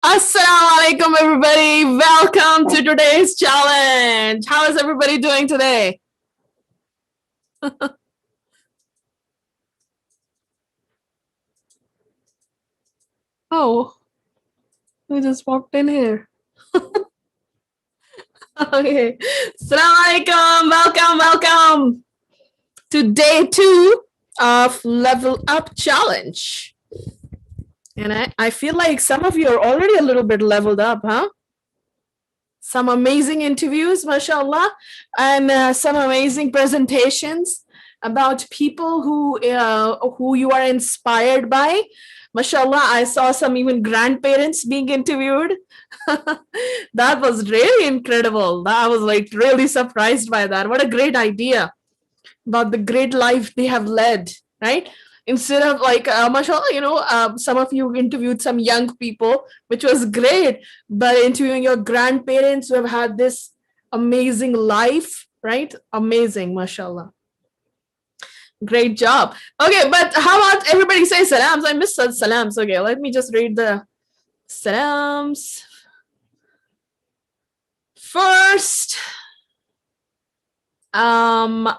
Assalamu alaikum, everybody. Welcome to today's challenge. How is everybody doing today? Oh, we just walked in here. Okay. Assalamu alaikum. Welcome to day 2 of Level Up Challenge. And I feel like some of you are already a little bit leveled up, huh? Some amazing interviews, mashallah, and some amazing presentations about people who you are inspired by. Mashallah, I saw some even grandparents being interviewed. That was really incredible. I was like really surprised by that. What a great idea about the great life they have led, right? Instead of like, mashallah, some of you interviewed some young people, which was great, but interviewing your grandparents who have had this amazing life, right? Amazing, mashallah. Great job. Okay, but how about everybody say salams? I missed salams. Okay, let me just read the salams. First, okay.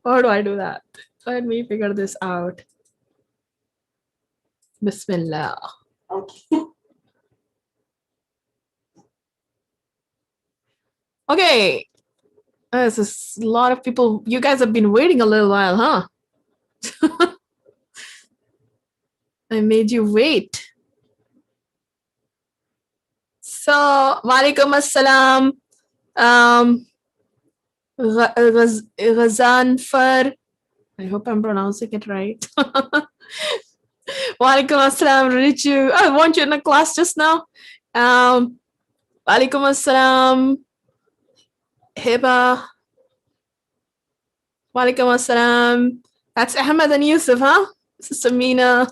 How do I do that? Let me figure this out. Bismillah. Okay. Okay. This is a lot of people. You guys have been waiting a little while, huh? I made you wait. So, walaikum assalam. Ghazan Far. I hope I'm pronouncing it right. Walaikum assalam, Richu. I want you in the class just now. Walaikum assalam, Hiba. Walaikum assalam. That's Ahmed and Yusuf, huh? Sister Mina.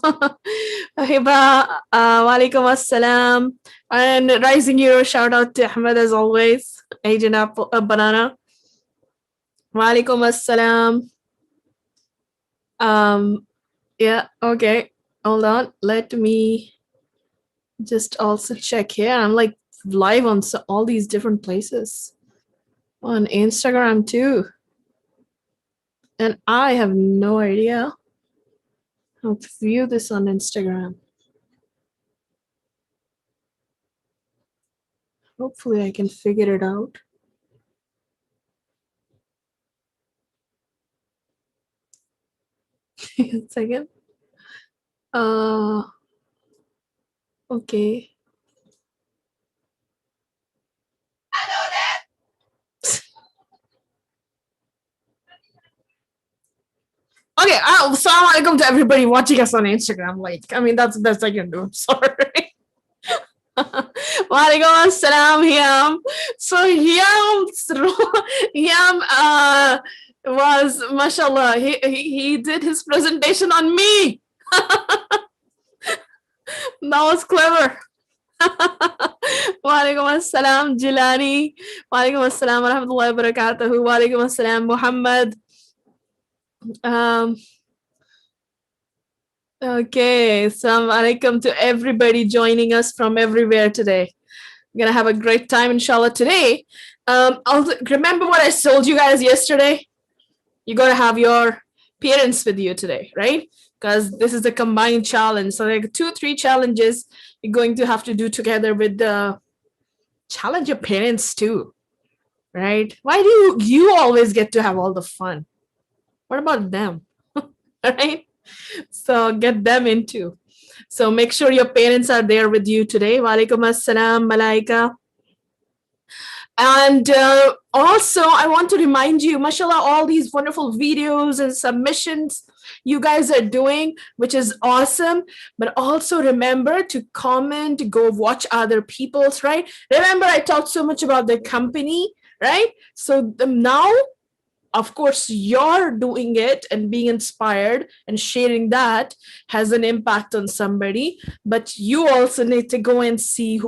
Hiba. Walaikum assalam. And Rising Hero, shout out to Ahmed as always. Agent Apple, Banana. Walaikum assalam. Yeah, okay. Hold on. Let me just also check here. I'm like live on all these different places. On Instagram too. And I have no idea how to view this on Instagram. Hopefully I can figure it out. A second. Okay. I know that. Okay, assalamu alaikum to everybody watching us on Instagram. Like, I mean, that's the best I can do. I'm sorry. Walaikum assalam, Hiam. So Hiam was, mashallah, he did his presentation on me. That was clever. Walaikum assalam, Jilani. Walaikum assalam wa rahmatullahi wa barakatuhu. Walaikum assalam, Muhammad. Okay, assalamu alaikum to everybody joining us from everywhere today. We're gonna have a great time, inshallah, today. Also, remember what I told you guys yesterday? You gotta have your parents with you today, right? Because this is a combined challenge. So like 2-3 challenges you're going to have to do together with the challenge your parents too, right? Why do you always get to have all the fun? What about them? Right? So get them into. So make sure your parents are there with you today. Walaikum assalam, Malaika. And also, I want to remind you, mashallah, all these wonderful videos and submissions you guys are doing, which is awesome. But also remember to comment, go watch other people's, right? Remember, I talked so much about the company, right? So now, of course, you're doing it and being inspired and sharing that has an impact on somebody, but you also need to go and see,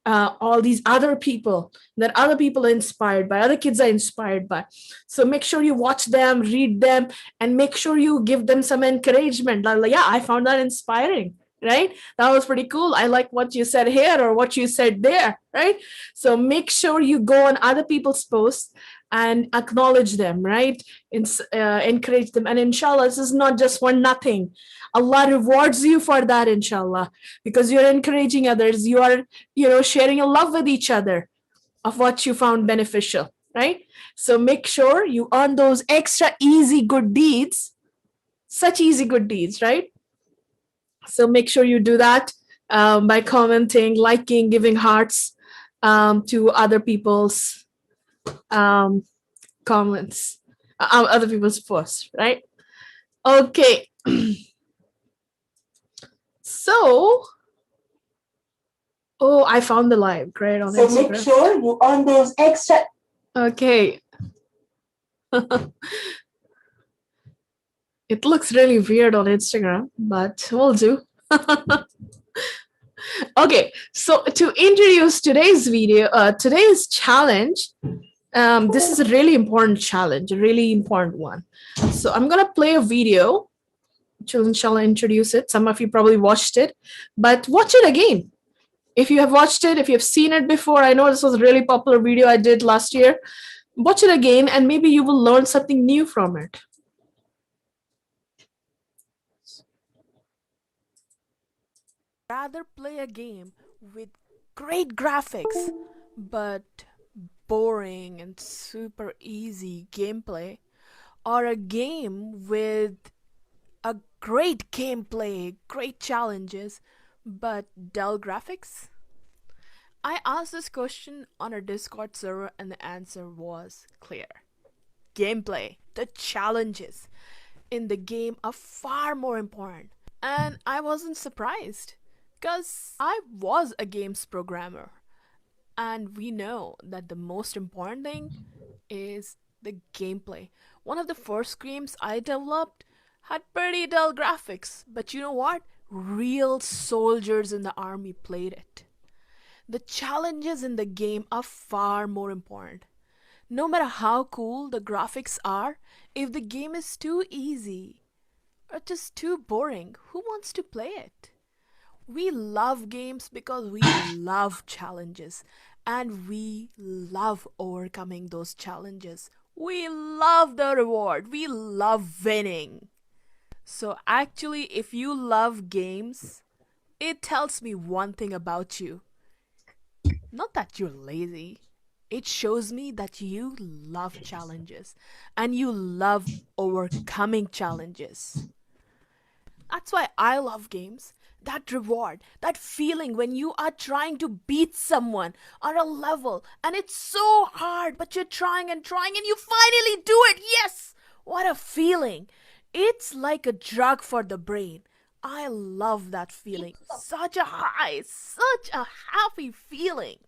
all these other people that other people are inspired by, other kids are inspired by. So make sure you watch them, read them, and make sure you give them some encouragement. Like, yeah, I found that inspiring, right? That was pretty cool. I like what you said here or what you said there, right? So make sure you go on other people's posts and acknowledge them, right? Encourage them. And inshallah, this is not just for nothing. Allah rewards you for that, inshallah, because you're encouraging others. You are, sharing a love with each other of what you found beneficial, right? So make sure you earn those extra easy good deeds, such easy good deeds, right? So make sure you do that by commenting, liking, giving hearts to other people's comments, other people's posts, right? Okay. So, I found the live. Great on Instagram. So make sure you earn those extra. Okay. It looks really weird on Instagram, but we'll do. Okay, so to introduce today's video, today's challenge, this is a really important challenge, a really important one. So I'm gonna play a video, which will inshallah introduce it. Some of you probably watched it, but watch it again. If you have watched it, if you've seen it before, I know this was a really popular video I did last year. Watch it again, and maybe you will learn something new from it. Rather play a game with great graphics but boring and super easy gameplay, or a game with a great gameplay, great challenges, but dull graphics? I asked this question on our Discord server and the answer was clear. Gameplay, the challenges in the game are far more important. And I wasn't surprised, because I was a games programmer. And we know that the most important thing is the gameplay. One of the first games I developed had pretty dull graphics, but you know what? Real soldiers in the army played it. The challenges in the game are far more important. No matter how cool the graphics are, if the game is too easy or just too boring, who wants to play it? We love games because we love challenges, and we love overcoming those challenges. We love the reward. We love winning. So actually, if you love games, it tells me one thing about you. Not that you're lazy. It shows me that you love challenges and you love overcoming challenges. That's why I love games. That reward, that feeling when you are trying to beat someone on a level and it's so hard, but you're trying and trying and you finally do it. Yes! What a feeling. It's like a drug for the brain. I love that feeling. Such a high, such a happy feeling.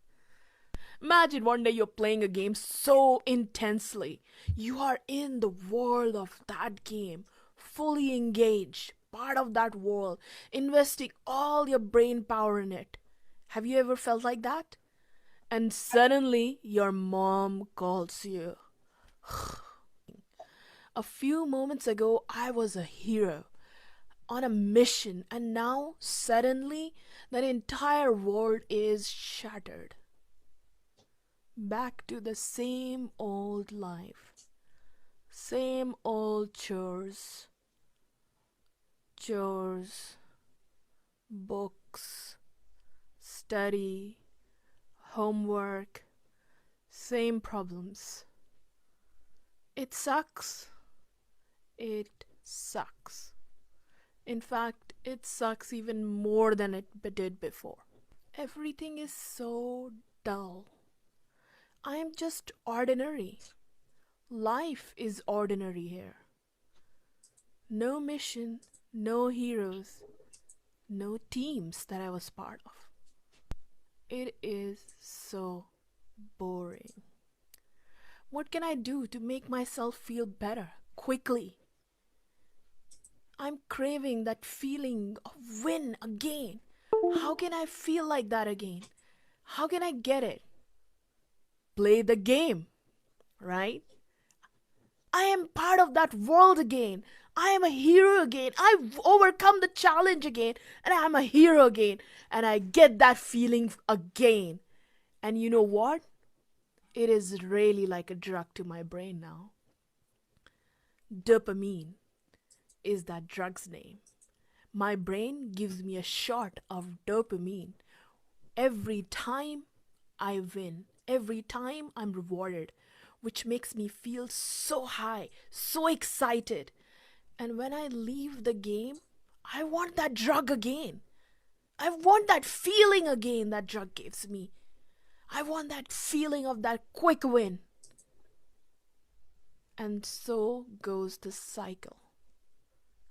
Imagine one day you're playing a game so intensely. You are in the world of that game, fully engaged, part of that world, investing all your brain power in it. Have you ever felt like that? And suddenly your mom calls you. A few moments ago, I was a hero on a mission, and now suddenly that entire world is shattered. Back to the same old life, same old chores, books, study, homework, same problems. It sucks. It sucks. In fact, it sucks even more than it did before. Everything is so dull. I am just ordinary. Life is ordinary here. No mission, no heroes, no teams that I was part of. It is so boring. What can I do to make myself feel better quickly? I'm craving that feeling of win again. How can I feel like that again? How can I get it? Play the game, right? I am part of that world again. I am a hero again. I've overcome the challenge again, and I'm a hero again. And I get that feeling again. And you know what? It is really like a drug to my brain now. Dopamine is that drug's name. My brain gives me a shot of dopamine every time I win, every time I'm rewarded, which makes me feel so high, so excited. And when I leave the game, I want that drug again. I want that feeling again that drug gives me. I want that feeling of that quick win. And so goes the cycle.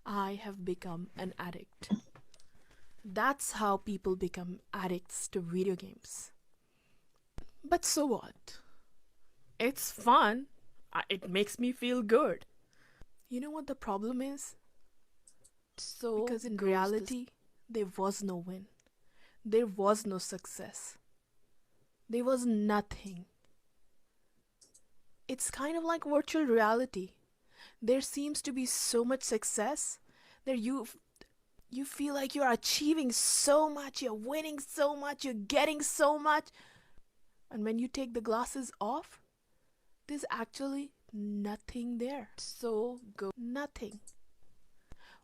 I have become an addict. That's how people become addicts to video games. But so what? It's fun. It makes me feel good. You know what the problem is? Because in reality, there was no win. There was no success. There was nothing. It's kind of like virtual reality. There seems to be so much success that you feel like you're achieving so much, you're winning so much, you're getting so much. And when you take the glasses off, there's actually nothing there. So go nothing.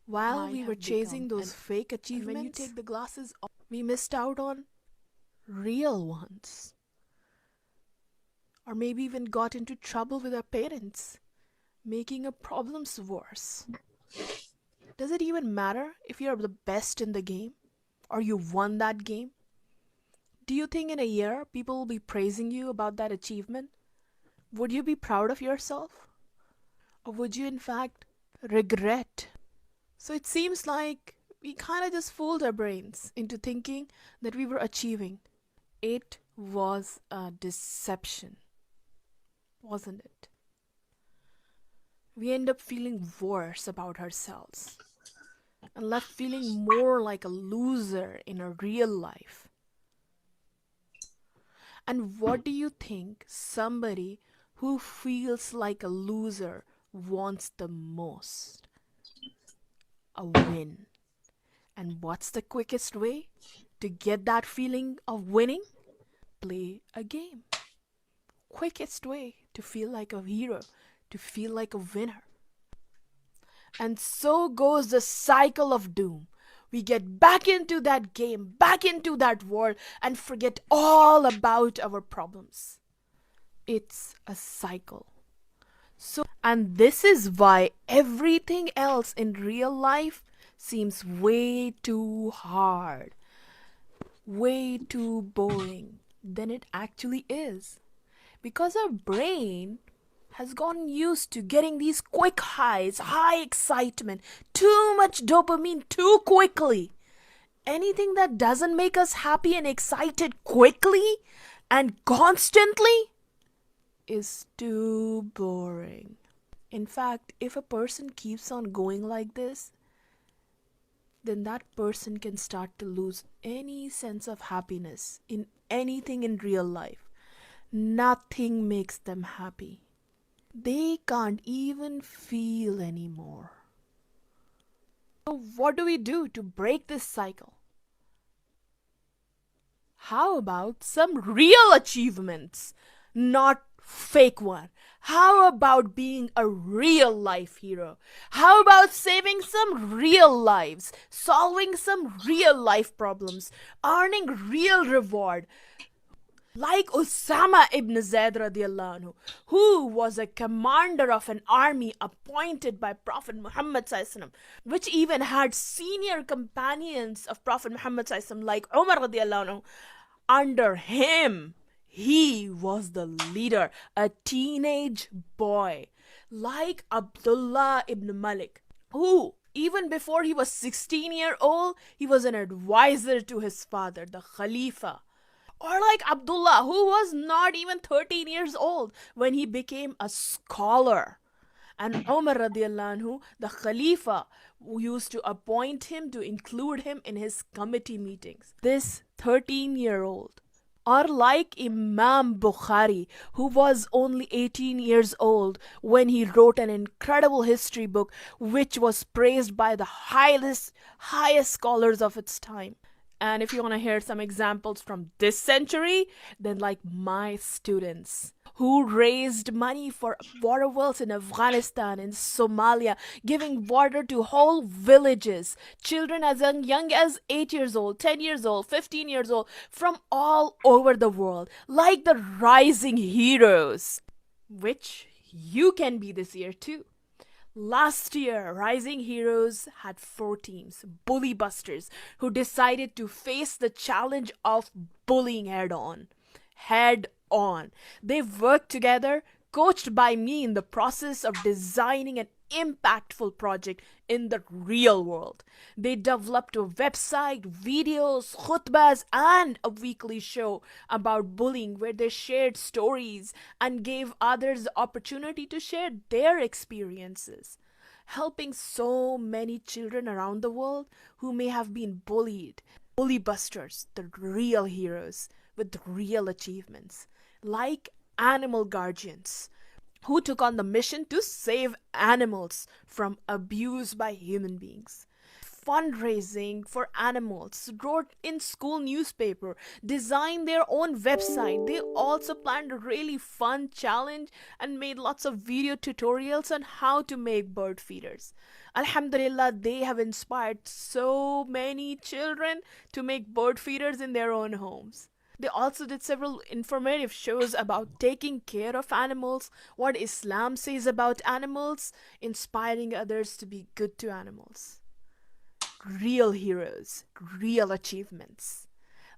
While we were chasing those fake achievements, when you take the glasses off, we missed out on real ones. Or maybe even got into trouble with our parents, making our problems worse. Does it even matter if you're the best in the game or you won that game? Do you think in a year people will be praising you about that achievement? Would you be proud of yourself? Or would you in fact regret? So it seems like we kind of just fooled our brains into thinking that we were achieving. It was a deception, wasn't it? We end up feeling worse about ourselves and left feeling more like a loser in a real life. And what do you think somebody who feels like a loser wants the most? A win. And what's the quickest way to get that feeling of winning? Play a game. Quickest way to feel like a hero, to feel like a winner. And so goes the cycle of doom. We get back into that game, back into that world, and forget all about our problems. It's a cycle. And this is why everything else in real life seems way too hard, way too boring than it actually is. Because our brain has gotten used to getting these quick highs, high excitement, too much dopamine too quickly. Anything that doesn't make us happy and excited quickly and constantly is too boring. In fact, if a person keeps on going like this, then that person can start to lose any sense of happiness in anything in real life. Nothing makes them happy. They can't even feel anymore. So what do we do to break this cycle? How about some real achievements, not fake one? How about being a real life hero? How about saving some real lives, solving some real life problems, earning real reward? Like Osama ibn Zayd radiallahu anhu, who was a commander of an army appointed by Prophet Muhammad sallallahu which even had senior companions of Prophet Muhammad sallallahu like Umar radiallahu anhu. Under him, he was the leader, a teenage boy, like Abdullah ibn Malik, who even before he was 16-year old, he was an advisor to his father, the Khalifa. Or like Abdullah, who was not even 13 years old when he became a scholar. And Umar radiallahu anhu, the Khalifa, who used to appoint him to include him in his committee meetings. This 13-year-old Or like Imam Bukhari, who was only 18 years old when he wrote an incredible history book which was praised by the highest scholars of its time. And if you want to hear some examples from this century, then like my students who raised money for water wells in Afghanistan, in Somalia, giving water to whole villages, children as young as 8 years old, 10 years old, 15 years old, from all over the world, like the rising heroes, which you can be this year too. Last year, Rising Heroes had 4 teams, Bully Busters, who decided to face the challenge of bullying head on. Head on. They worked together, coached by me in the process of designing an impactful project in the real world. They developed a website, videos, khutbas, and a weekly show about bullying where they shared stories and gave others the opportunity to share their experiences, helping so many children around the world who may have been bullied. Bully Busters, the real heroes with real achievements, like animal guardians who took on the mission to save animals from abuse by human beings. Fundraising for animals, wrote in school newspaper, designed their own website. They also planned a really fun challenge and made lots of video tutorials on how to make bird feeders. Alhamdulillah, they have inspired so many children to make bird feeders in their own homes. They also did several informative shows about taking care of animals, what Islam says about animals, inspiring others to be good to animals. Real heroes, real achievements.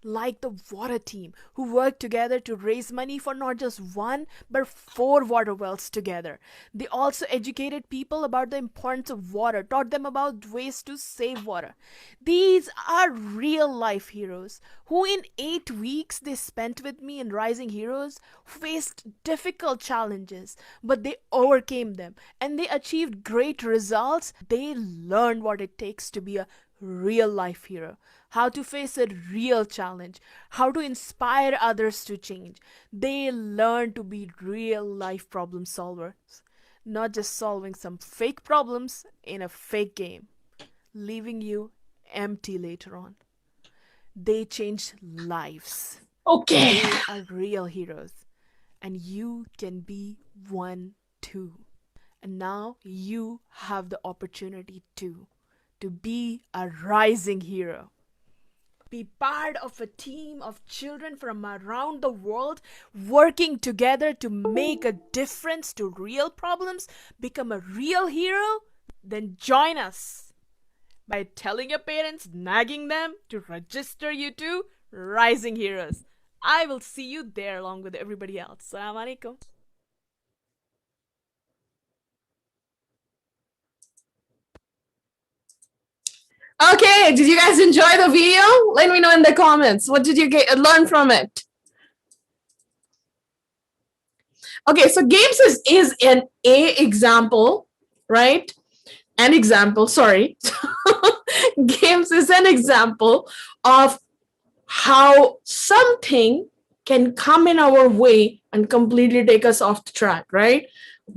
Like the water team, who worked together to raise money for not just one but 4 water wells together. They also educated people about the importance of water, taught them about ways to save water. These are real life heroes who, in 8 weeks they spent with me in Rising Heroes, faced difficult challenges, but they overcame them and they achieved great results. They learned what it takes to be a real life hero, how to face a real challenge, how to inspire others to change. They learn to be real life problem solvers, not just solving some fake problems in a fake game, leaving you empty later on. They change lives. Okay. They are real heroes, and you can be one too. And now you have the opportunity to be a rising hero. Be part of a team of children from around the world working together to make a difference to real problems, become a real hero. Then join us by telling your parents, nagging them to register you to Rising Heroes. I will see you there along with everybody else. Assalamu alaikum. Okay, did you guys enjoy the video? Let me know in the comments. What did you learn from it? Okay, so games is an example, right? An example, sorry. Games is an example of how something can come in our way and completely take us off the track, right?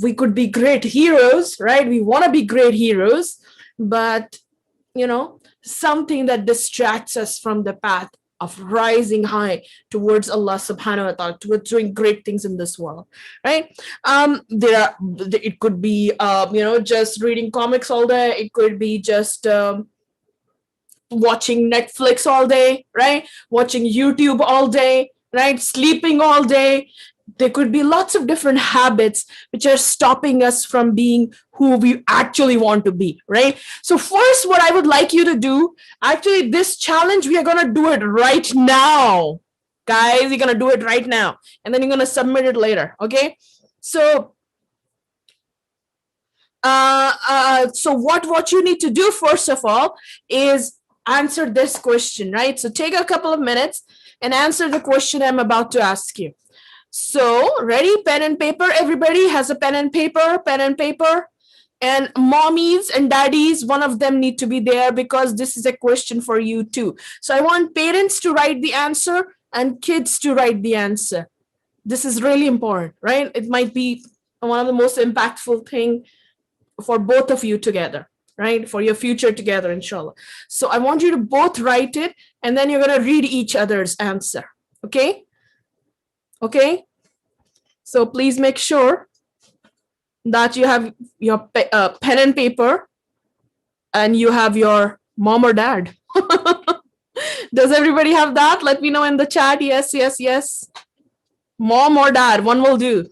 We could be great heroes, right? We want to be great heroes, but something that distracts us from the path of rising high towards Allah subhanahu wa ta'ala, towards doing great things in this world, right? It could be just reading comics all day. It could be just watching Netflix all day, right? Watching YouTube all day, right? Sleeping all day. There could be lots of different habits which are stopping us from being who we actually want to be, right? So first, what I would like you to do, actually, this challenge, we are going to do it right now. Guys, you're going to do it right now. And then you're going to submit it later, okay? So what you need to do, first of all, is answer this question, right? So take a couple of minutes and answer the question I'm about to ask you. So, ready? Pen and paper. Everybody has a pen and paper, And mommies and daddies, one of them need to be there because this is a question for you too. So I want parents to write the answer and kids to write the answer. This is really important, right? It might be one of the most impactful thing for both of you together, right? For your future together, inshallah. So I want you to both write it, and then you're going to read each other's answer. Okay? Okay? So please make sure that you have your pen and paper, and you have your mom or dad. Does everybody have that? Let me know in the chat. Yes, yes, yes. Mom or dad, one will do.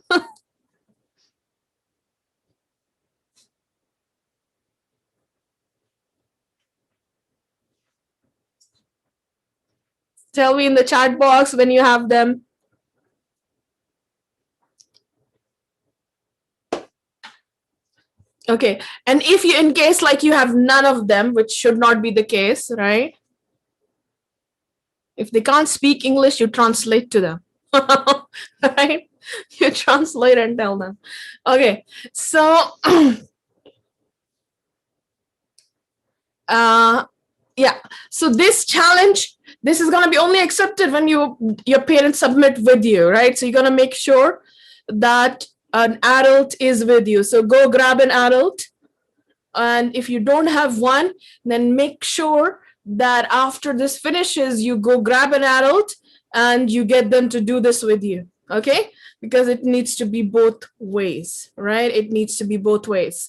Tell me in the chat box when you have them. Okay, and if you, in case like you have none of them, which should not be the case, right? If they can't speak English, you translate to them, right? You translate and tell them. Okay, so yeah, so this challenge, this is gonna be only accepted when your parents submit with you, right? So you're gonna make sure that an adult is with you. So go grab an adult, and if you don't have one, then make sure that after this finishes, you go grab an adult and you get them to do this with you, okay? Because it needs to be both ways, right? It needs to be both ways.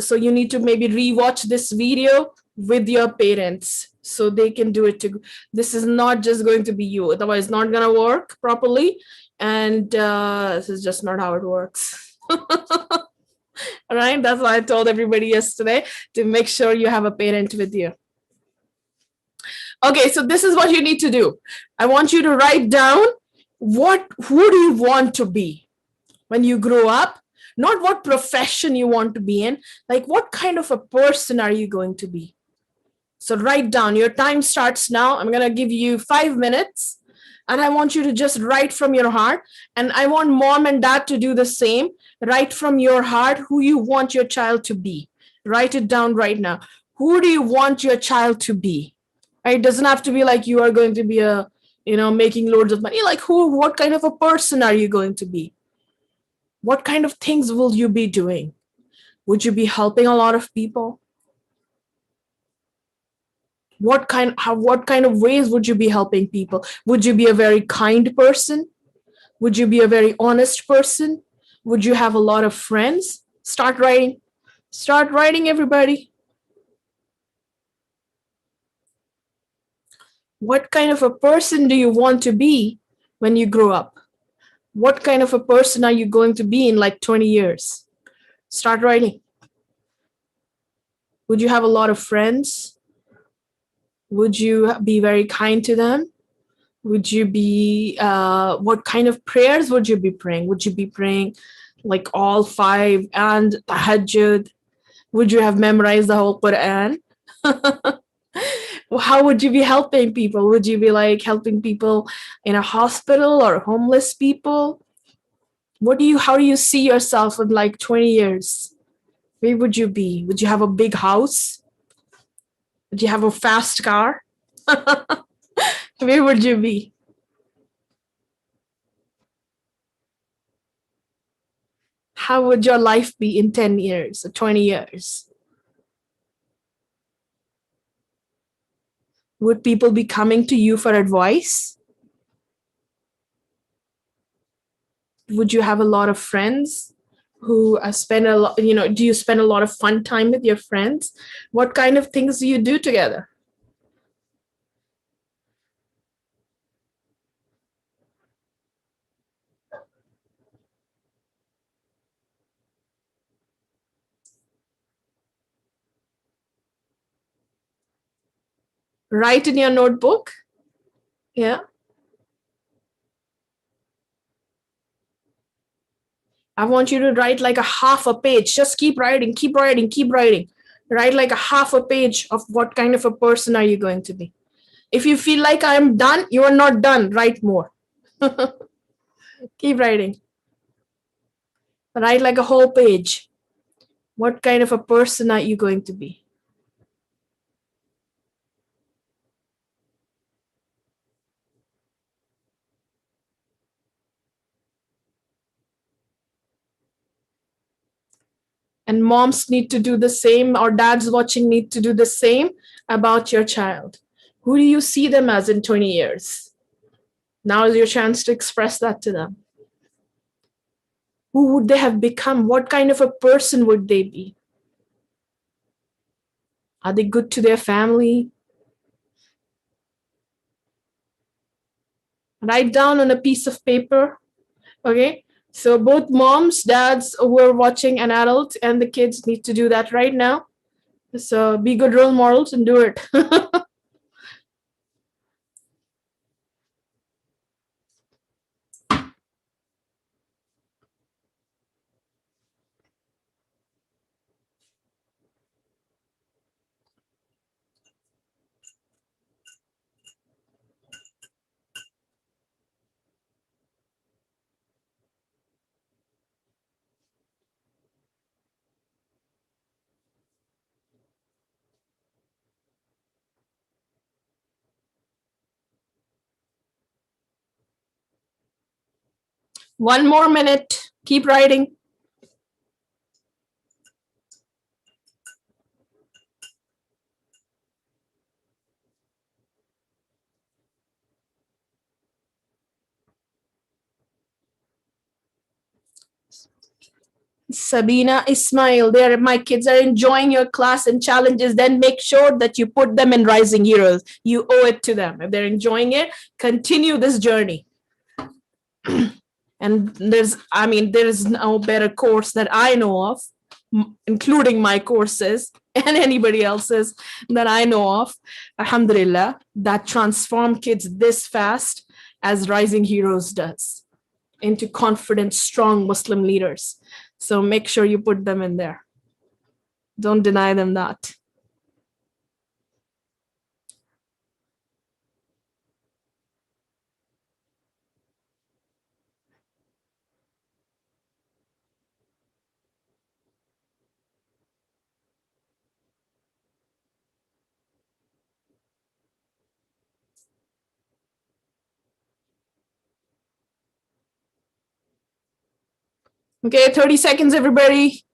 So you need to maybe rewatch this video with your parents so they can do it too. This is not just going to be you, otherwise it's not gonna work properly, and this is just not how it works. All right, that's why I told everybody yesterday to make sure you have a parent with you. Okay, so this is what you need to do. I want you to write down who do you want to be when you grow up, not what profession you want to be in, like what kind of a person are you going to be? So write down, your time starts now. I'm gonna give you 5 minutes, and I want you to just write from your heart, and I want mom and dad to do the same. Write from your heart who you want your child to be. Write it down right now. Who do you want your child to be? Right? It doesn't have to be like you are going to be making loads of money. Like what kind of a person are you going to be? What kind of things will you be doing? Would you be helping a lot of people? What kind of ways would you be helping people? Would you be a very kind person? Would you be a very honest person? Would you have a lot of friends? Start writing. Start writing, everybody. What kind of a person do you want to be when you grow up? What kind of a person are you going to be in like 20 years? Start writing. Would you have a lot of friends? Would you be very kind to them? Would you be, what kind of prayers would you be praying? Would you be praying like all 5 and tahajjud? Would you have memorized the whole Quran? How would you be helping people? Would you be like helping people in a hospital or homeless people? How do you see yourself in like 20 years? Where would you be? Would you have a big house? Would you have a fast car? Where would you be? How would your life be in 10 years or 20 years? Would people be coming to you for advice? Would you have a lot of friends who spend a lot, do you spend a lot of fun time with your friends? What kind of things do you do together? Write in your notebook. Yeah. I want you to write like a half a page. Just keep writing, keep writing, keep writing. Write like a half a page of what kind of a person are you going to be. If you feel like I'm done, you are not done. Write more. Keep writing. Write like a whole page. What kind of a person are you going to be? And moms need to do the same, or dads watching need to do the same about your child. Who do you see them as in 20 years? Now is your chance to express that to them. Who would they have become? What kind of a person would they be? Are they good to their family? Write down on a piece of paper. Okay, so both moms, dads who are watching, an adult, and the kids need to do that right now. So be good role models and do it. One more minute. Keep writing. Sabina, Ismail, my kids are enjoying your class and challenges. Then make sure that you put them in Rising Heroes. You owe it to them. If they're enjoying it, continue this journey. And there's no better course that I know of, including my courses and anybody else's that I know of, alhamdulillah, that transform kids this fast as Rising Heroes does into confident, strong Muslim leaders. So make sure you put them in there. Don't deny them that. Okay, 30 seconds, everybody.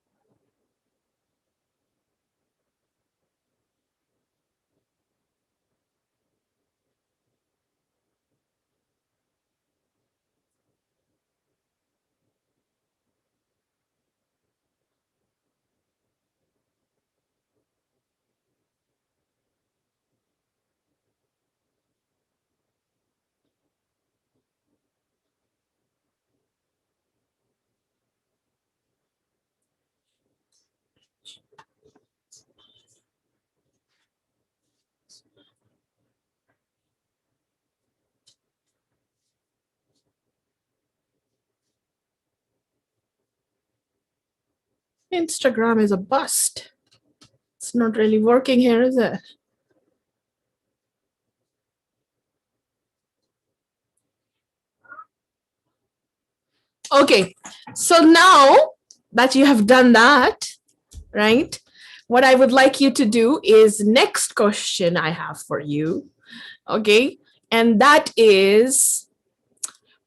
Instagram is a bust. It's not really working here, is it? Okay, so now that you have done that, right? What I would like you to do is next question I have for you, okay? And that is,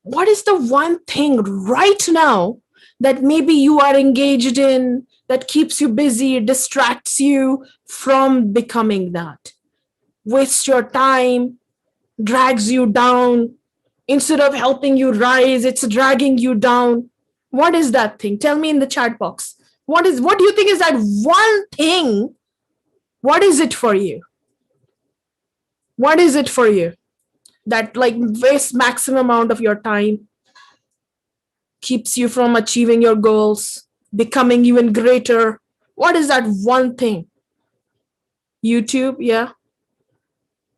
what is the one thing right now that maybe you are engaged in that keeps you busy, distracts you from becoming that? Wastes your time, drags you down. Instead of helping you rise, it's dragging you down. What is that thing? Tell me in the chat box. What do you think is that one thing? What is it for you? What is it for you that like wastes maximum amount of your time, keeps you from achieving your goals, becoming even greater? What is that one thing? YouTube, yeah.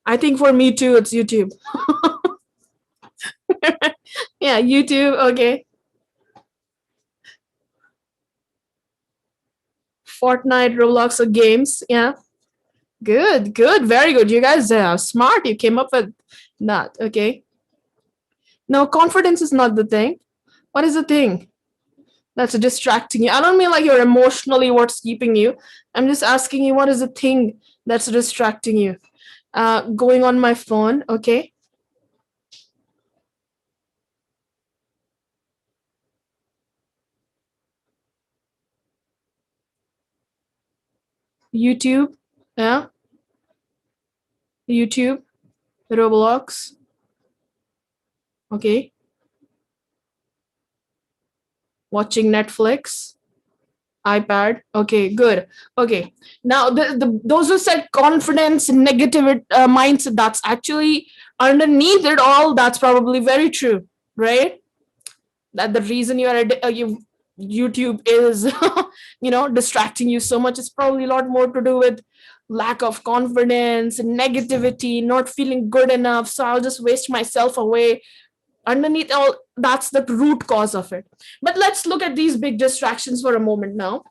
I think for me too, it's YouTube. Yeah, YouTube, okay. Fortnite, Roblox, or games, yeah. Good, good, very good. You guys are smart. You came up with that, okay. No, confidence is not the thing. What is the thing that's distracting you? I don't mean like you're emotionally what's keeping you. I'm just asking you, what is the thing that's distracting you? Going on my phone, okay. YouTube, yeah, YouTube, Roblox, okay, watching Netflix, iPad, okay, good, okay. Now, those who said confidence, negative mindset, that's actually underneath it all, that's probably very true, right? That the reason you YouTube is distracting you so much is probably a lot more to do with lack of confidence, negativity, not feeling good enough, so I'll just waste myself away. Underneath all, that's the root cause of it. But let's look at these big distractions for a moment now.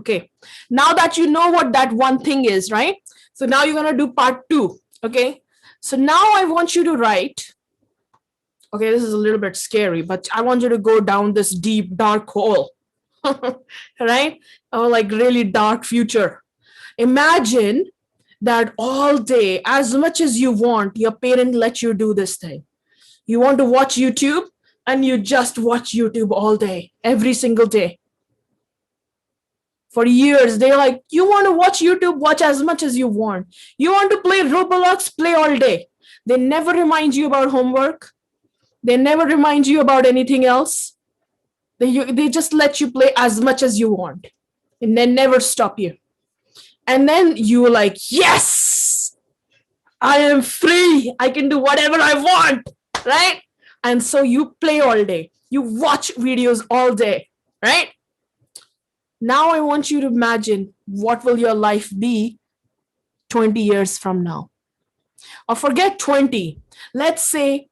Okay, now that you know what that one thing is, right? So now you're going to do part 2. Okay, so now I want you to write. Okay, this is a little bit scary, but I want you to go down this deep, dark hole, right? Oh, like really dark future. Imagine that all day, as much as you want, your parent let you do this thing. You want to watch YouTube, and you just watch YouTube all day, every single day. For years, they're like, you want to watch YouTube, watch as much as you want. You want to play Roblox, play all day. They never remind you about homework. They never remind you about anything else. They just let you play as much as you want, and they never stop you. And then you're like, yes, I am free. I can do whatever I want, right? And so you play all day. You watch videos all day, right? Now I want you to imagine, what will your life be 20 years from now? Or forget 20. Let's say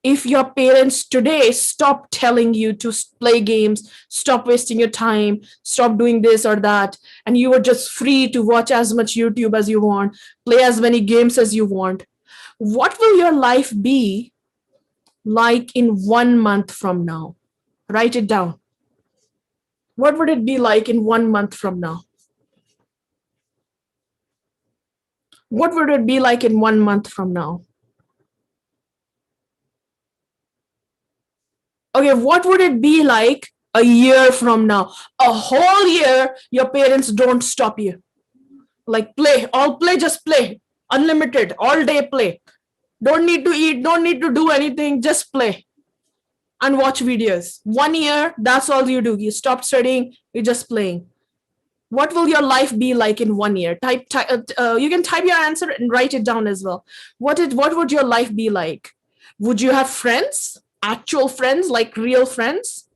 if your parents today stop telling you to play games, stop wasting your time, stop doing this or that, and you were just free to watch as much YouTube as you want, play as many games as you want, what will your life be like in 1 month from now? Write it down. What would it be like in 1 month from now? What would it be like in 1 month from now? Okay, what would it be like a year from now? A whole year, your parents don't stop you. Like play, all play, just play. Unlimited, all day play. Don't need to eat, don't need to do anything, just play and watch videos. 1 year, that's all you do. You stop studying, you're just playing. What will your life be like in 1 year? You can type your answer and write it down as well. What would your life be like? Would you have friends? Actual friends, like real friends?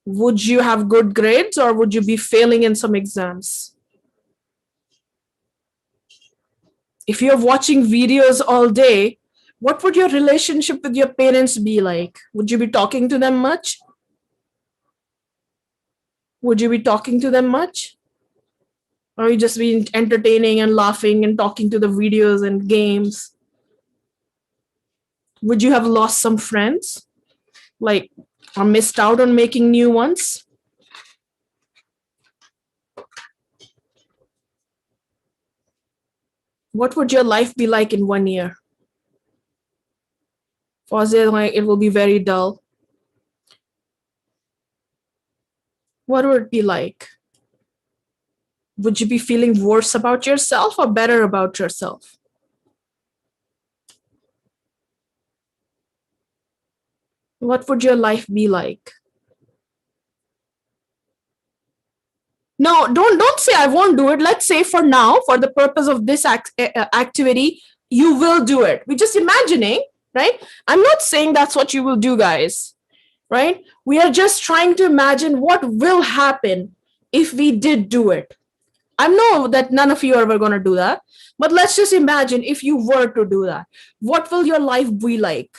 Would you have good grades, or would you be failing in some exams? If you're watching videos all day, what would your relationship with your parents be like? Would you be talking to them much? Would you be talking to them much? Or you just be entertaining and laughing and talking to the videos and games? Would you have lost some friends? Like, or missed out on making new ones? What would your life be like in 1 year? Was it like it will be very dull? What would it be like? Would you be feeling worse about yourself or better about yourself? What would your life be like? No, don't say I won't do it. Let's say for now, for the purpose of this activity, you will do it. We're just imagining, right? I'm not saying that's what you will do, guys, right? We are just trying to imagine what will happen if we did do it. I know that none of you are ever going to do that, but let's just imagine if you were to do that. What will your life be like?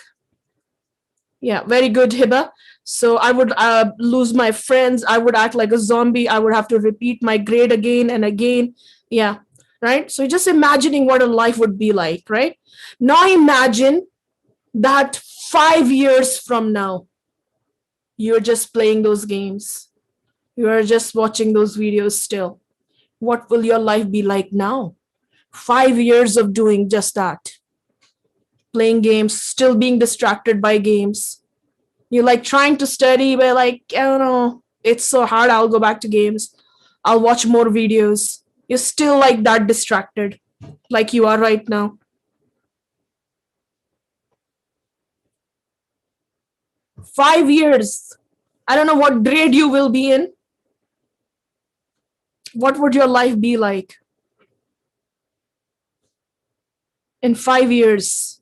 Yeah, very good, Hiba. So I would lose my friends. I would act like a zombie. I would have to repeat my grade again and again. Yeah, right? So just imagining what a life would be like, right? Now imagine that 5 years from now, you're just playing those games. You're just watching those videos still. What will your life be like now? 5 years of doing just that. Playing games, still being distracted by games. You're like trying to study, but like, I don't know, it's so hard, I'll go back to games. I'll watch more videos. You're still like that distracted, like you are right now. 5 years. I don't know what grade you will be in. What would your life be like in 5 years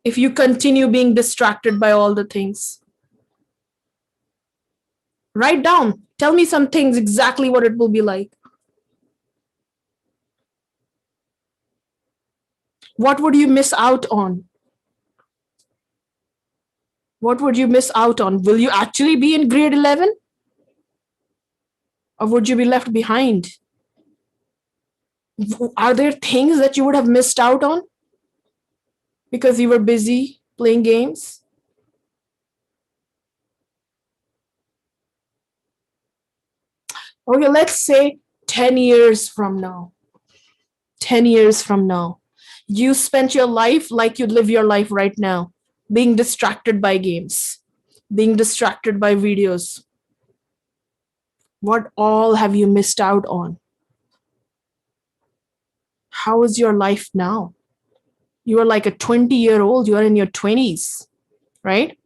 if you continue being distracted by all the things? Write down. Tell me some things, exactly what it will be like. What would you miss out on? What would you miss out on? Will you actually be in grade 11? Or would you be left behind? Are there things that you would have missed out on because you were busy playing games? Okay, let's say 10 years from now. 10 years from now, you spent your life like you live your life right now, being distracted by games, being distracted by videos. What all have you missed out on? How is your life now? You are like a 20-year-old, you are in your 20s, right?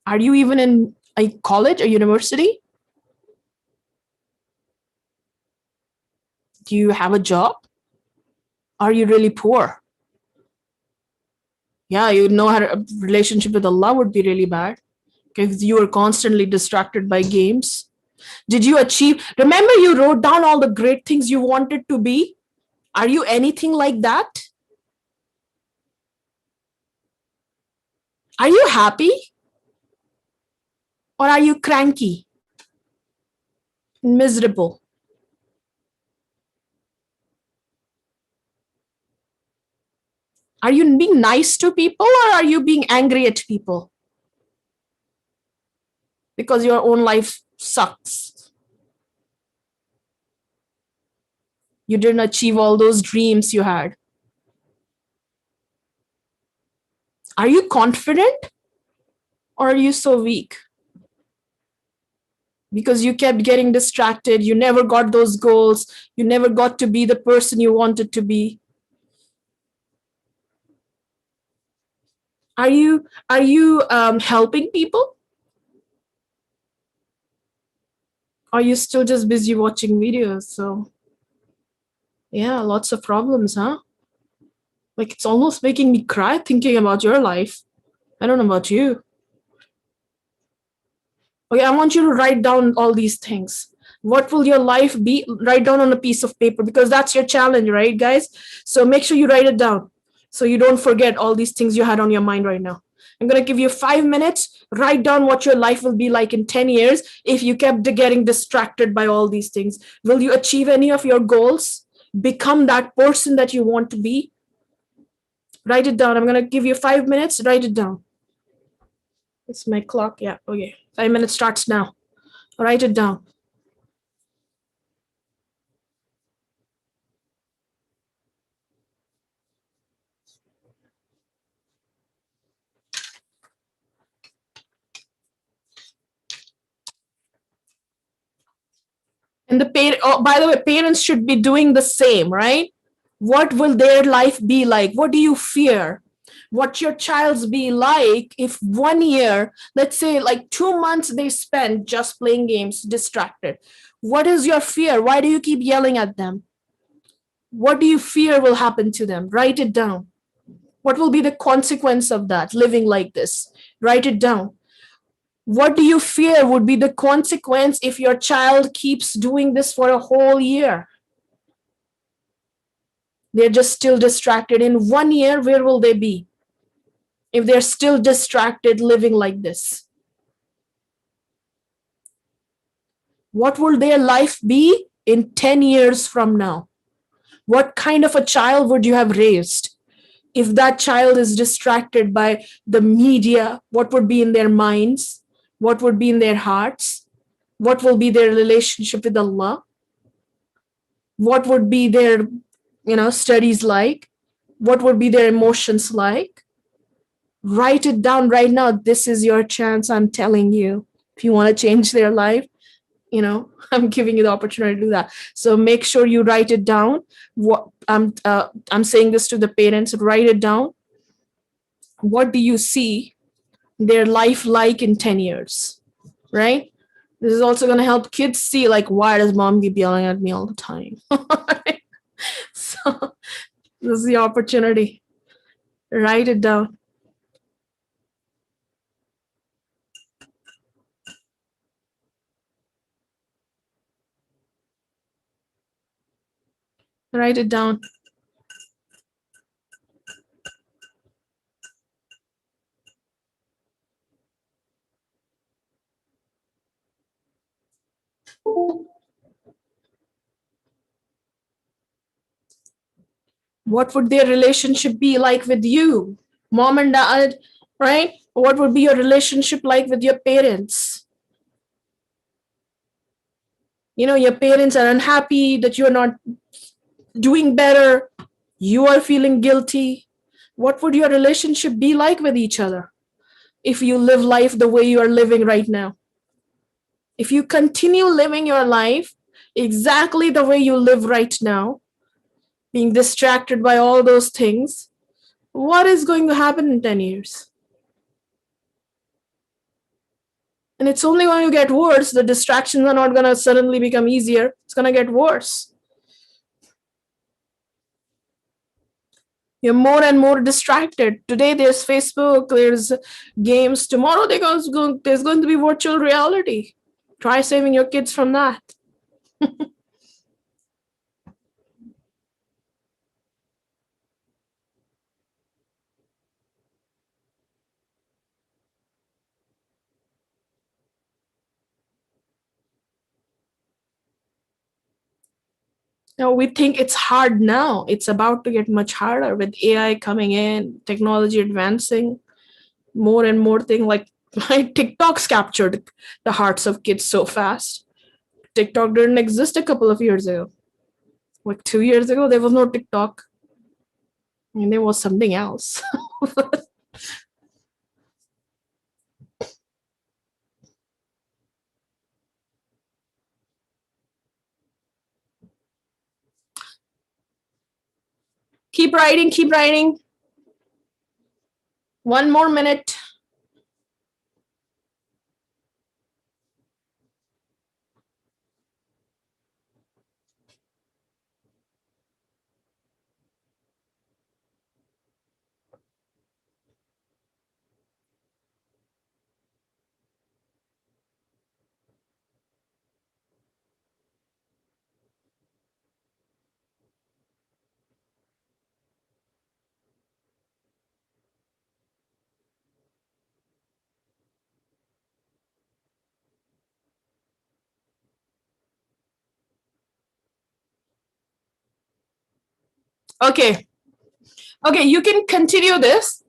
Are you even in a college or university? Do you have a job? Are you really poor? Yeah, you know how a relationship with Allah would be really bad because you were constantly distracted by games. Did you achieve? Remember, you wrote down all the great things you wanted to be. Are you anything like that? Are you happy? Or are you cranky, miserable? Are you being nice to people or are you being angry at people? Because your own life sucks. You didn't achieve all those dreams you had. Are you confident or are you so weak? Because you kept getting distracted, you never got those goals, you never got to be the person you wanted to be. Are you helping people? Are you still just busy watching videos? So yeah, lots of problems, huh? Like it's almost making me cry thinking about your life. I don't know about you. Okay, I want you to write down all these things. What will your life be? Write down on a piece of paper because that's your challenge, right, guys? So make sure you write it down so you don't forget all these things you had on your mind right now. I'm going to give you 5 minutes. Write down what your life will be like in 10 years if you kept getting distracted by all these things. Will you achieve any of your goals? Become that person that you want to be? Write it down. I'm going to give you 5 minutes. Write it down. It's my clock. Yeah. Okay. 5 minutes starts now. Write it down. And by the way, parents should be doing the same, right? What will their life be like? What do you fear? What your child's be like if 1 year, let's say like 2 months they spend just playing games, distracted? What is your fear? Why do you keep yelling at them? What do you fear will happen to them? Write it down. What will be the consequence of that, living like this? Write it down. What do you fear would be the consequence if your child keeps doing this for a whole year? They're just still distracted. In 1 year, where will they be if they're still distracted living like this? What will their life be in 10 years from now? What kind of a child would you have raised? If that child is distracted by the media, what would be in their minds? What would be in their hearts? What will be their relationship with Allah? What would be their, studies like? What would be their emotions like? Write it down right now. This is your chance, I'm telling you. If you want to change their life, I'm giving you the opportunity to do that. So make sure you write it down. What I'm saying this to the parents, write it down. What do you see their life like in 10 years, right? This is also going to help kids see, like, why does mom keep yelling at me all the time? So this is the opportunity. Write it down. Write it down. What would their relationship be like with you, mom and dad, right? What would be your relationship like with your parents? Your parents are unhappy that you're not doing better. You are feeling guilty. What would your relationship be like with each other if you live life the way you are living right now? If you continue living your life exactly the way you live right now, being distracted by all those things, what is going to happen in 10 years? And it's only going to get worse. The distractions are not going to suddenly become easier. It's going to get worse. You're more and more distracted. Today there's Facebook, there's games. Tomorrow there's going to be virtual reality. Try saving your kids from that. We think it's hard now. It's about to get much harder with AI coming in, technology advancing, more and more things like TikTok's captured the hearts of kids so fast. TikTok didn't exist a couple of years ago. Like 2 years ago, there was no TikTok. I mean, there was something else. Keep writing, keep writing. 1 more minute. Okay. Okay, you can continue this.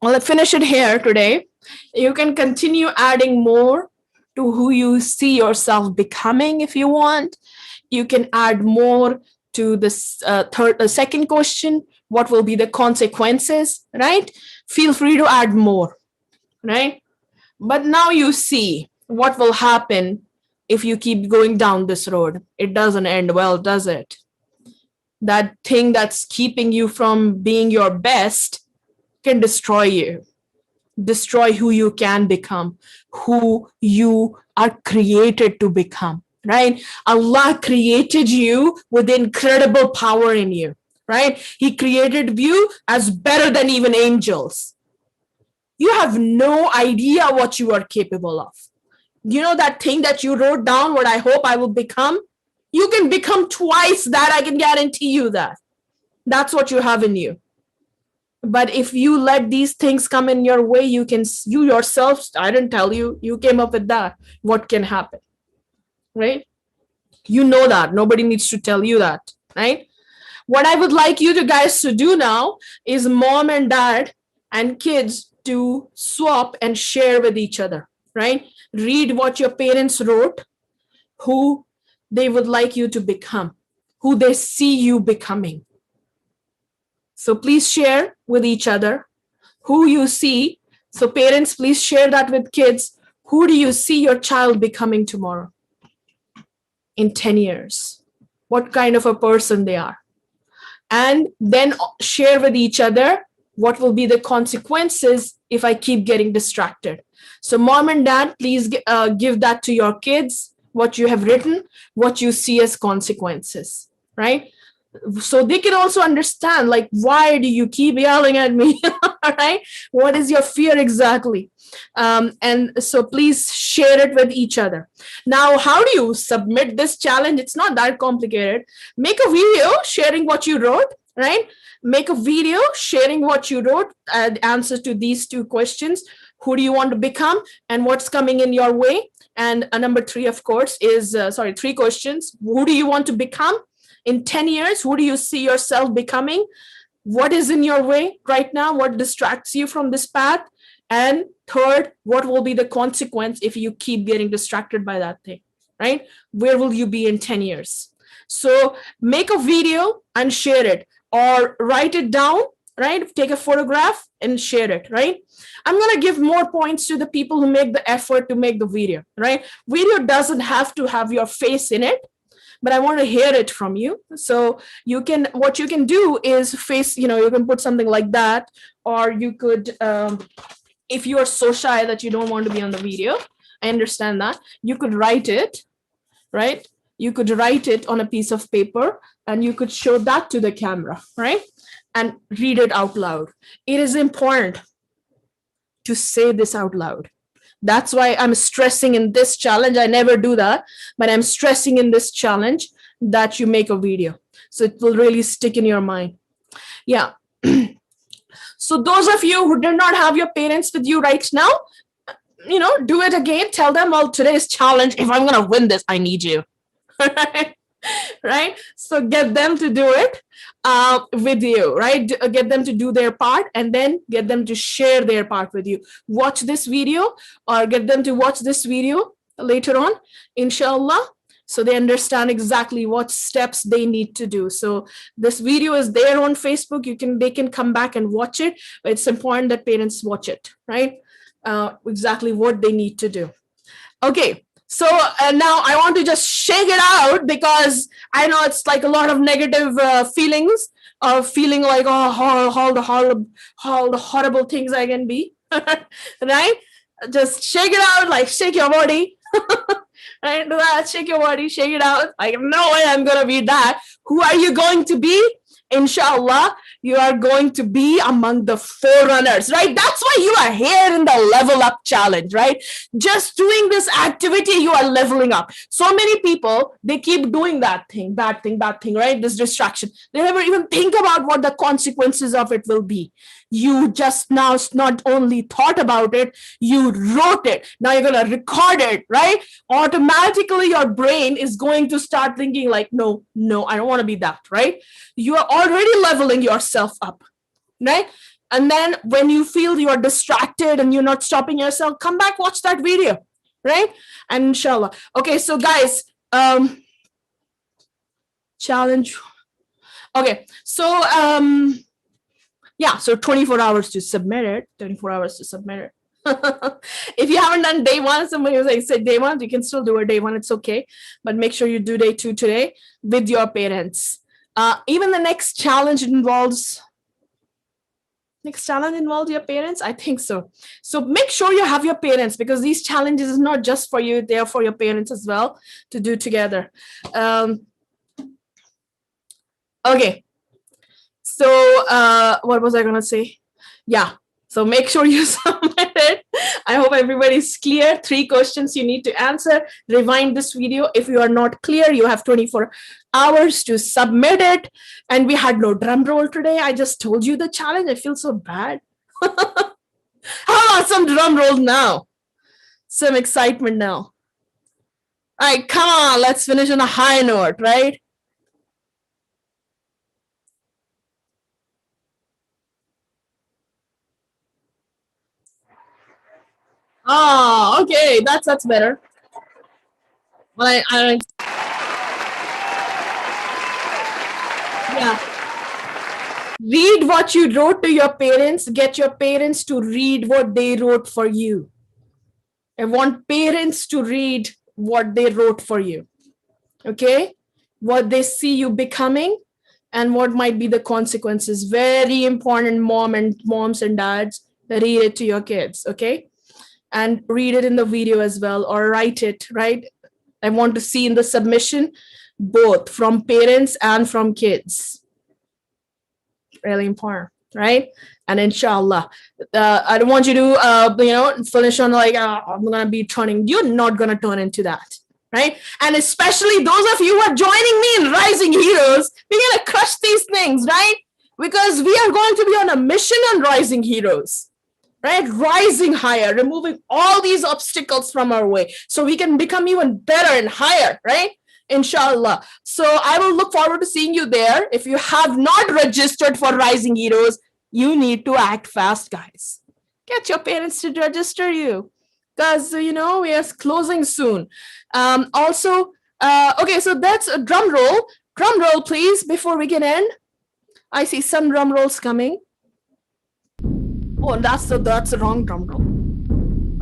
Well, let's finish it here today. You can continue adding more to who you see yourself becoming if you want. You can add more to this second question. What will be the consequences, right? Feel free to add more, right? But now you see what will happen if you keep going down this road. It doesn't end well, does it? That thing that's keeping you from being your best can destroy you, destroy who you can become, who you are created to become, right? Allah created you with incredible power in you, right? He created you as better than even angels. You have no idea what you are capable of. That thing that you wrote down, what I hope I will become? You can become twice that. I can guarantee you that. That's what you have in you. But if you let these things come in your way, you yourself, I didn't tell you, you came up with that. What can happen, right? You know that. Nobody needs to tell you that, right? What I would like you guys to do now is mom and dad and kids to swap and share with each other, right? Read what your parents wrote, who they would like you to become, who they see you becoming. So please share with each other who you see. So parents, please share that with kids, Who do you see your child becoming tomorrow? In 10 years? What kind of a person they are? And then share with each other what will be the consequences if I keep getting distracted. So mom and dad, please give that to your kids, what you have written, what you see as consequences, right? So they can also understand, like, why do you keep yelling at me? Right? What is your fear exactly? And so please share it with each other. Now, how do you submit this challenge? It's not that complicated. Make a video sharing what you wrote, right? Make a video sharing what you wrote, answers to these two questions. Who do you want to become and what's coming in your way? And number three, of course, is, three questions. Who do you want to become in 10 years? Who do you see yourself becoming? What is in your way right now? What distracts you from this path? And third, what will be the consequence if you keep getting distracted by that thing, right? Where will you be in 10 years? So make a video and share it, or write it down, right? Take a photograph and share it, right? I'm going to give more points to the people who make the effort to make the video, right? Video doesn't have to have your face in it, but I want to hear it from you. So what you can do is you can put something like that, or you could, if you are so shy that you don't want to be on the video, I understand that. You could write it, right? You could write it on a piece of paper and you could show that to the camera, right? And read it out loud. It is important to say this out loud. That's why I'm stressing in this challenge. I never do that, but I'm stressing in this challenge that you make a video. So it will really stick in your mind. Yeah. So those of you who did not have your parents with you right now, do it again. Tell them, well, today's challenge, if I'm going to win this, I need you. Right? So get them to do it with you, right? Get them to do their part and then get them to share their part with you. Watch this video or get them to watch this video later on, inshallah, so they understand exactly what steps they need to do. So this video is there on Facebook. They can come back and watch it, but it's important that parents watch it, right? Exactly what they need to do. Okay. So now I want to just shake it out, because I know it's like a lot of negative feelings of feeling like, all the horrible things I can be, right? Just shake it out, like shake your body, right? Do that, shake your body, shake it out. Like, no way I'm going to be that. Who are you going to be? Inshallah, you are going to be among the forerunners, right? That's why you are here in the Level Up Challenge, right? Just doing this activity, you are leveling up. So many people, they keep doing that thing, bad thing, right? This distraction. They never even think about what the consequences of it will be. You just now not only thought about it, you wrote it. Now you're going to record it, right? Automatically, your brain is going to start thinking like, no, I don't want to be that, right? You are already leveling yourself up, right? And then when you feel you are distracted and you're not stopping yourself, come back, watch that video, right? And inshallah. Okay, so guys, challenge. Okay, so yeah, so 24 hours to submit it. 24 hours to submit it. If you haven't done day one, somebody was like, say day one, you can still do it day one, it's okay. But make sure you do day two today with your parents. Even the next challenge involves your parents? I think so. So make sure you have your parents, because these challenges is not just for you, they're for your parents as well to do together. Okay. So what was I going to say? Yeah. So make sure you submit it. I hope everybody's clear. 3 questions you need to answer. Rewind this video. If you are not clear, you have 24 hours to submit it. And we had no drum roll today. I just told you the challenge. I feel so bad. How about some drum roll now? Some excitement now. All right, come on. Let's finish on a high note, right? Oh, okay. That's better. Well, yeah. Read what you wrote to your parents. Get your parents to read what they wrote for you. I want parents to read what they wrote for you. Okay? What they see you becoming and what might be the consequences. Very important, moms and dads, read it to your kids, okay? And read it in the video as well, or write it, right? I want to see in the submission both from parents and from kids. Really important, right? And inshallah, I don't want you to finish on like I'm gonna be turning. You're not gonna turn into that, right? And especially those of you who are joining me in Rising Heroes, we're gonna crush these things, right? Because we are going to be on a mission on Rising Heroes, right? Rising higher, removing all these obstacles from our way so we can become even better and higher, right? Inshallah. So I will look forward to seeing you there. If you have not registered for Rising Heroes, you need to act fast, guys. Get your parents to register you because, we are closing soon. Also, okay, so that's a drum roll. Drum roll, please, before we can end. I see some drum rolls coming. Oh, that's the wrong drum roll.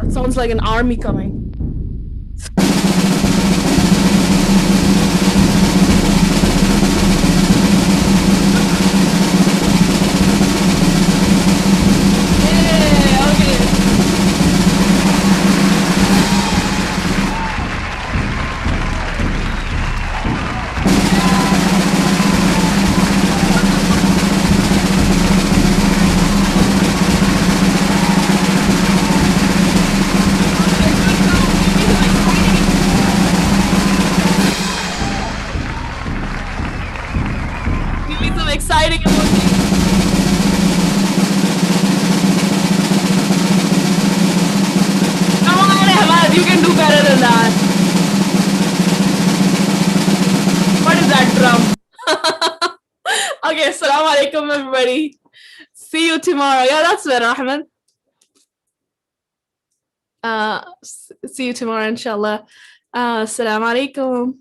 That sounds like an army coming. Yeah, okay. Give me some exciting emojis. Come on, Ahmad, you can do better than that. What is that drum? Okay, assalamu alaikum, everybody. See you tomorrow. Yeah, that's better, Ahmed. See you tomorrow, inshallah. Assalamu alaikum.